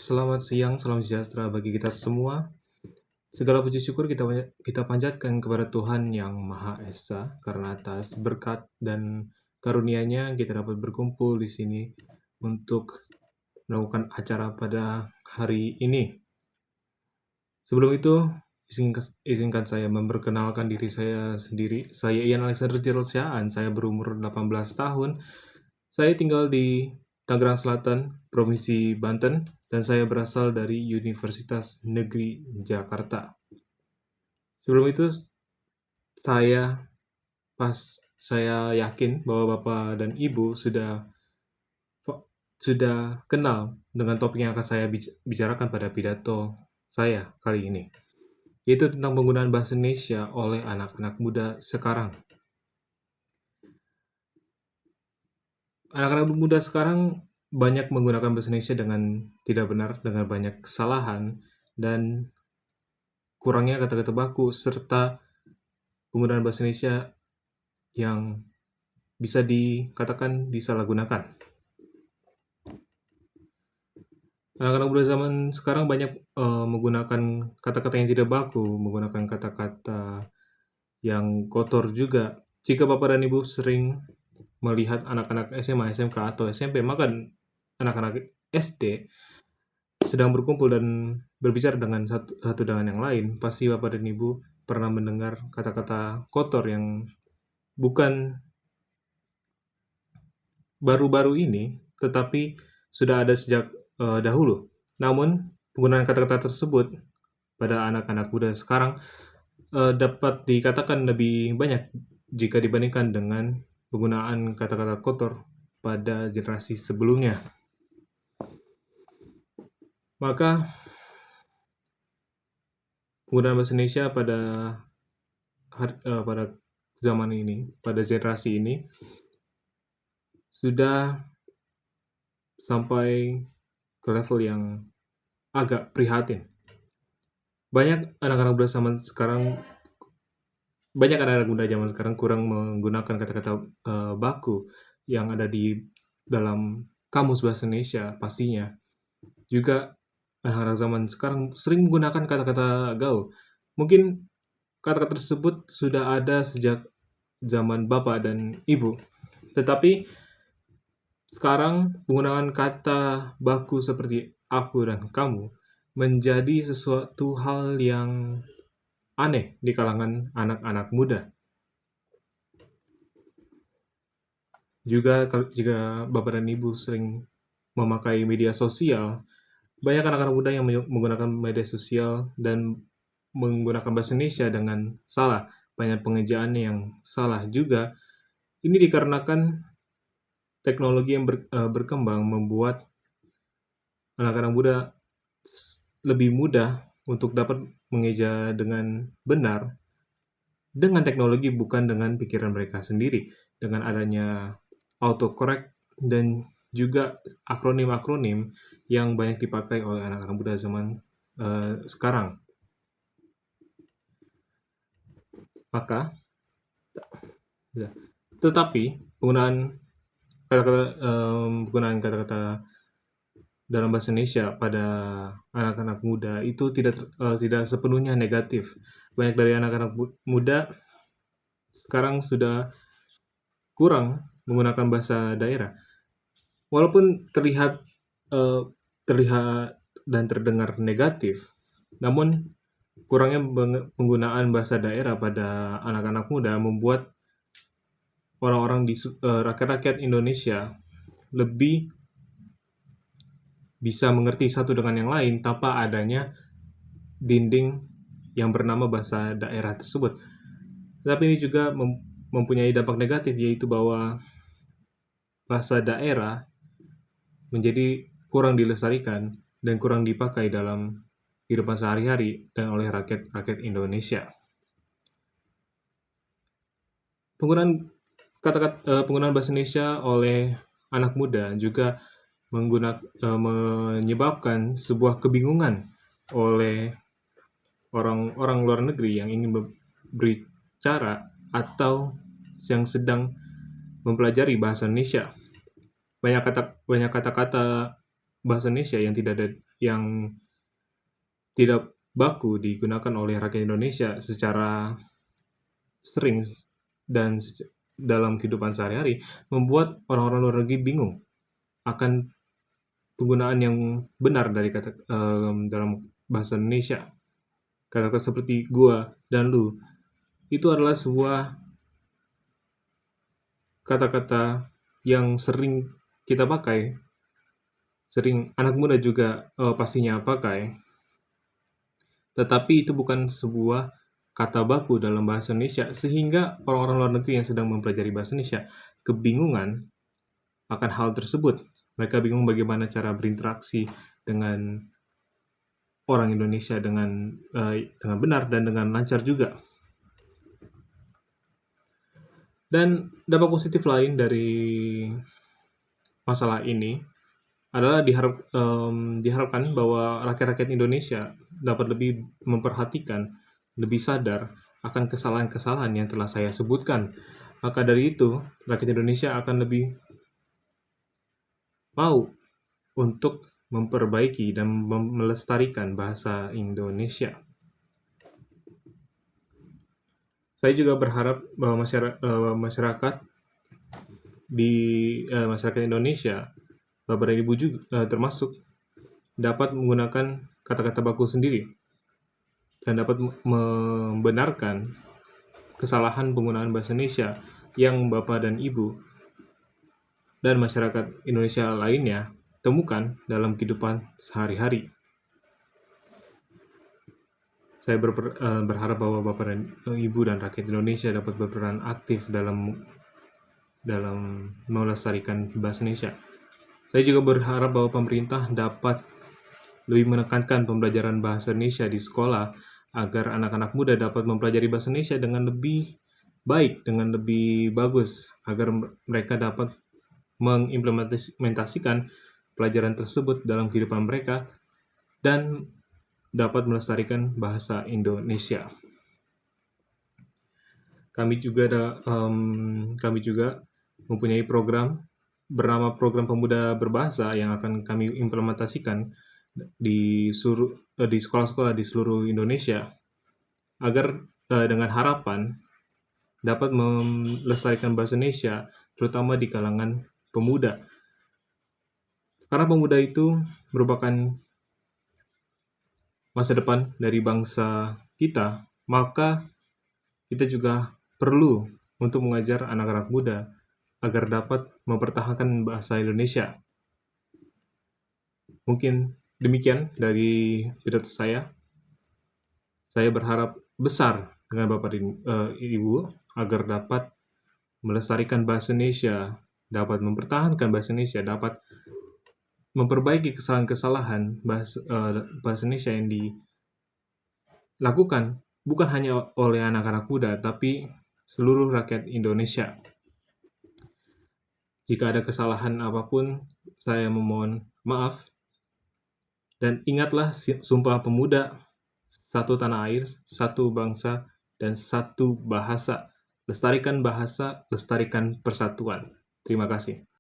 Selamat siang, salam sejahtera bagi kita semua. Segala puji syukur kita panjatkan kepada Tuhan Yang Maha Esa, karena atas berkat dan karunia-Nya kita dapat berkumpul di sini untuk melakukan acara pada hari ini. Sebelum itu, izinkan saya memperkenalkan diri saya sendiri. Saya Ian Alexander Gerald Syaan, saya berumur 18 tahun. Saya tinggal di Tangerang Selatan, Provinsi Banten, dan saya berasal dari Universitas Negeri Jakarta. Sebelum itu, saya yakin bahwa Bapak dan Ibu sudah kenal dengan topik yang akan saya bicarakan pada pidato saya kali ini, yaitu tentang penggunaan bahasa Indonesia oleh anak-anak muda sekarang. Anak-anak muda sekarang banyak menggunakan bahasa Indonesia dengan tidak benar, dengan banyak kesalahan, dan kurangnya kata-kata baku, serta penggunaan bahasa Indonesia yang bisa dikatakan disalahgunakan. Anak-anak muda zaman sekarang banyak menggunakan kata-kata yang tidak baku, menggunakan kata-kata yang kotor juga. Jika Bapak dan Ibu sering melihat anak-anak SMA, SMK, atau SMP, maka anak-anak SD sedang berkumpul dan berbicara dengan satu dengan yang lain, pasti Bapak dan Ibu pernah mendengar kata-kata kotor yang bukan baru-baru ini, tetapi sudah ada sejak dahulu. Namun, penggunaan kata-kata tersebut pada anak-anak muda sekarang dapat dikatakan lebih banyak jika dibandingkan dengan penggunaan kata-kata kotor pada generasi sebelumnya. Maka, penggunaan bahasa Indonesia pada zaman ini, pada generasi ini, sudah sampai ke level yang agak prihatin. Banyak anak-anak muda zaman sekarang kurang menggunakan kata-kata baku yang ada di dalam kamus bahasa Indonesia pastinya. Juga anak-anak zaman sekarang sering menggunakan kata-kata gaul. Mungkin kata-kata tersebut sudah ada sejak zaman Bapak dan Ibu. Tetapi sekarang penggunaan kata baku seperti aku dan kamu menjadi sesuatu hal yang aneh di kalangan anak-anak muda. Juga jika Bapak dan Ibu sering memakai media sosial, banyak anak-anak muda yang menggunakan media sosial dan menggunakan bahasa Indonesia dengan salah. Banyak pengejaan yang salah juga. Ini dikarenakan teknologi yang berkembang membuat anak-anak muda lebih mudah untuk dapat mengeja dengan benar dengan teknologi, bukan dengan pikiran mereka sendiri. Dengan adanya autocorrect dan juga akronim-akronim yang banyak dipakai oleh anak-anak muda zaman sekarang. Maka, tetapi penggunaan kata-kata dalam bahasa Indonesia pada anak-anak muda itu tidak sepenuhnya negatif. Banyak dari anak-anak muda sekarang sudah kurang menggunakan bahasa daerah. Walaupun terlihat dan terdengar negatif, namun kurangnya penggunaan bahasa daerah pada anak-anak muda membuat orang-orang di rakyat-rakyat Indonesia lebih bisa mengerti satu dengan yang lain tanpa adanya dinding yang bernama bahasa daerah tersebut. Tetapi ini juga mempunyai dampak negatif, yaitu bahwa bahasa daerah menjadi kurang dilestarikan dan kurang dipakai dalam kehidupan sehari-hari dan oleh rakyat Indonesia. Penggunaan bahasa Indonesia oleh anak muda juga menyebabkan sebuah kebingungan oleh orang luar negeri yang ingin berbicara atau yang sedang mempelajari bahasa Indonesia. Banyak kata-kata bahasa Indonesia yang tidak baku digunakan oleh rakyat Indonesia secara sering dan dalam kehidupan sehari-hari membuat orang-orang luar negeri bingung akan penggunaan yang benar dari kata dalam bahasa Indonesia. Kata-kata seperti gua dan lu itu adalah sebuah kata-kata yang sering kita pakai, sering anak muda juga pastinya pakai, tetapi itu bukan sebuah kata baku dalam bahasa Indonesia, sehingga orang-orang luar negeri yang sedang mempelajari bahasa Indonesia kebingungan akan hal tersebut. Mereka bingung bagaimana cara berinteraksi dengan orang Indonesia dengan benar dan dengan lancar juga. Dan dampak positif lain dari masalah ini adalah diharapkan bahwa rakyat-rakyat Indonesia dapat lebih memperhatikan, lebih sadar akan kesalahan-kesalahan yang telah saya sebutkan. Maka dari itu, rakyat Indonesia akan lebih mau untuk memperbaiki dan melestarikan bahasa Indonesia. Saya juga berharap bahwa masyarakat Indonesia, Bapak dan Ibu juga termasuk, dapat menggunakan kata-kata baku sendiri dan dapat membenarkan kesalahan penggunaan bahasa Indonesia yang Bapak dan Ibu dan masyarakat Indonesia lainnya temukan dalam kehidupan sehari-hari. Saya berharap bahwa Bapak dan Ibu dan rakyat Indonesia dapat berperan aktif dalam melestarikan bahasa Indonesia. Saya juga berharap bahwa pemerintah dapat lebih menekankan pembelajaran bahasa Indonesia di sekolah agar anak-anak muda dapat mempelajari bahasa Indonesia dengan lebih baik, dengan lebih bagus, agar mereka dapat mengimplementasikan pelajaran tersebut dalam kehidupan mereka dan dapat melestarikan bahasa Indonesia. Kami juga mempunyai program bernama Program Pemuda Berbahasa yang akan kami implementasikan di sekolah-sekolah di seluruh Indonesia agar dengan harapan dapat melestarikan bahasa Indonesia terutama di kalangan pemuda. Karena pemuda itu merupakan masa depan dari bangsa kita, maka kita juga perlu untuk mengajar anak-anak muda agar dapat mempertahankan bahasa Indonesia. Mungkin demikian dari pidato saya. Saya berharap besar dengan Bapak dan Ibu agar dapat melestarikan bahasa Indonesia, dapat mempertahankan bahasa Indonesia, dapat memperbaiki kesalahan-kesalahan bahasa Indonesia yang dilakukan bukan hanya oleh anak-anak muda, tapi seluruh rakyat Indonesia. Jika ada kesalahan apapun, saya memohon maaf. Dan ingatlah Sumpah Pemuda, satu tanah air, satu bangsa, dan satu bahasa. Lestarikan bahasa, lestarikan persatuan. Terima kasih.